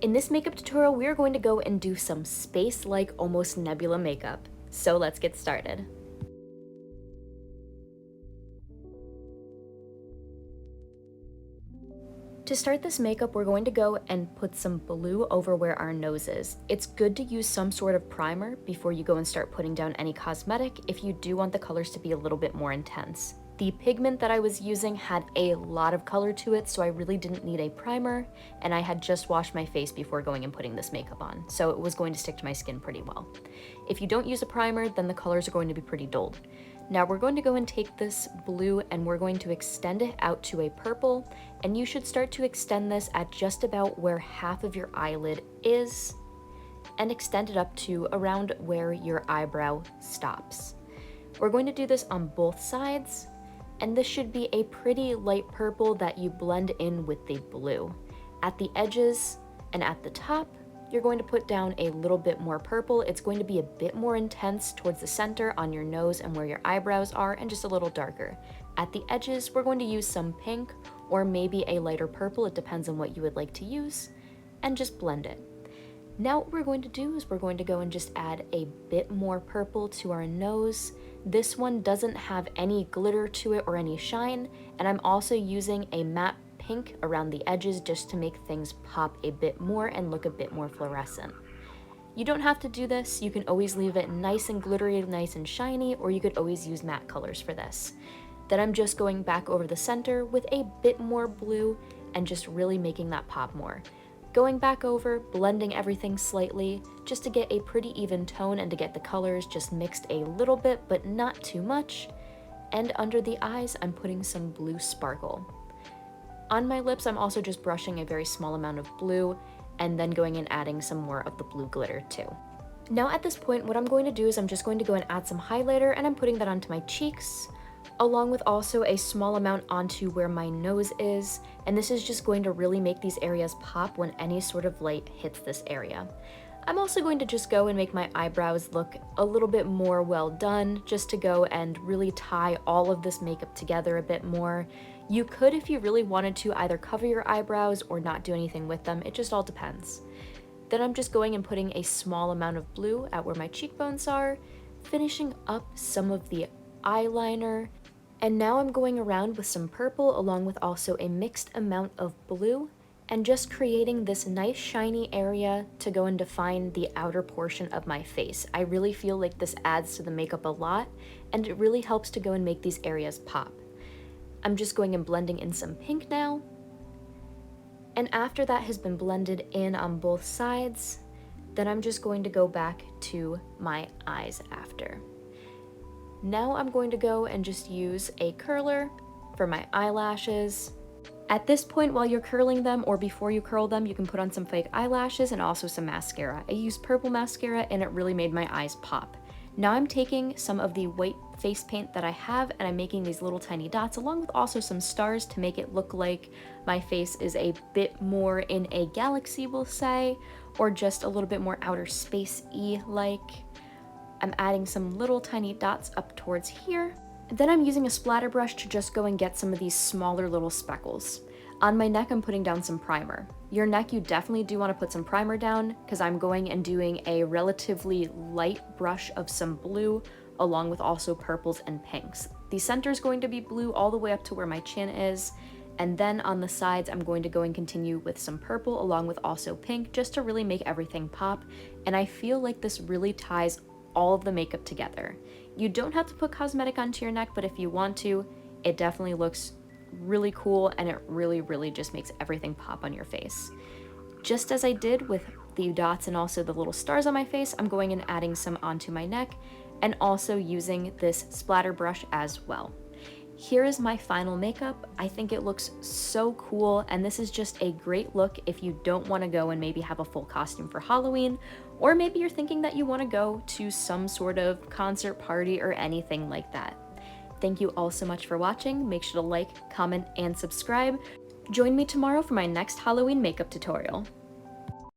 In this makeup tutorial, we are going to go and do some space-like, almost nebula makeup. So let's get started. To start this makeup, we're going to go and put some blue over where our nose is. It's good to use some sort of primer before you go and start putting down any cosmetic if you do want the colors to be a little bit more intense. The pigment that I was using had a lot of color to it, so I really didn't need a primer, and I had just washed my face before going and putting this makeup on, so it was going to stick to my skin pretty well. If you don't use a primer, then the colors are going to be pretty dulled. Now we're going to go and take this blue and we're going to extend it out to a purple, and you should start to extend this at just about where half of your eyelid is, and extend it up to around where your eyebrow stops. We're going to do this on both sides, and this should be a pretty light purple that you blend in with the blue. At the edges and at the top, you're going to put down a little bit more purple. It's going to be a bit more intense towards the center on your nose and where your eyebrows are, and just a little darker. At the edges, we're going to use some pink or maybe a lighter purple. It depends on what you would like to use, and just blend it. Now what we're going to do is we're going to go and just add a bit more purple to our nose. This one doesn't have any glitter to it or any shine, and I'm also using a matte pink around the edges just to make things pop a bit more and look a bit more fluorescent. You don't have to do this. You can always leave it nice and glittery, nice and shiny, or you could always use matte colors for this. Then I'm just going back over the center with a bit more blue and just really making that pop more. Going back over, blending everything slightly, just to get a pretty even tone and to get the colors just mixed a little bit, but not too much. And under the eyes, I'm putting some blue sparkle. On my lips, I'm also just brushing a very small amount of blue, and then going and adding some more of the blue glitter too. Now at this point, what I'm going to do is I'm just going to go and add some highlighter, and I'm putting that onto my cheeks, along with also a small amount onto where my nose is, and this is just going to really make these areas pop when any sort of light hits this area. I'm also going to just go and make my eyebrows look a little bit more well done, just to go and really tie all of this makeup together a bit more. You could, if you really wanted to, either cover your eyebrows or not do anything with them. It just all depends. Then I'm just going and putting a small amount of blue at where my cheekbones are, finishing up some of the eyeliner. And now I'm going around with some purple along with also a mixed amount of blue, and just creating this nice shiny area to go and define the outer portion of my face. I really feel like this adds to the makeup a lot, and it really helps to go and make these areas pop. I'm just going and blending in some pink now. And after that has been blended in on both sides, then I'm just going to go back to my eyes after. Now I'm going to go and just use a curler for my eyelashes. At this point, while you're curling them or before you curl them, you can put on some fake eyelashes and also some mascara. I used purple mascara and it really made my eyes pop. Now I'm taking some of the white face paint that I have and I'm making these little tiny dots along with also some stars to make it look like my face is a bit more in a galaxy, we'll say, or just a little bit more outer space-y like. I'm adding some little tiny dots up towards here. Then I'm using a splatter brush to just go and get some of these smaller little speckles. On my neck, I'm putting down some primer. Your neck, you definitely do want to put some primer down because I'm going and doing a relatively light brush of some blue along with also purples and pinks. The center is going to be blue all the way up to where my chin is. And then on the sides, I'm going to go and continue with some purple along with also pink just to really make everything pop. And I feel like this really ties all of the makeup together. You don't have to put cosmetic onto your neck, but if you want to, it definitely looks really cool and it really just makes everything pop on your face. Just as I did with the dots and also the little stars on my face, I'm going and adding some onto my neck and also using this splatter brush as well. Here is my final makeup. I think it looks so cool, and this is just a great look if you don't want to go and maybe have a full costume for Halloween, or maybe you're thinking that you want to go to some sort of concert party or anything like that. Thank you all so much for watching. Make sure to like, comment, and subscribe. Join me tomorrow for my next Halloween makeup tutorial.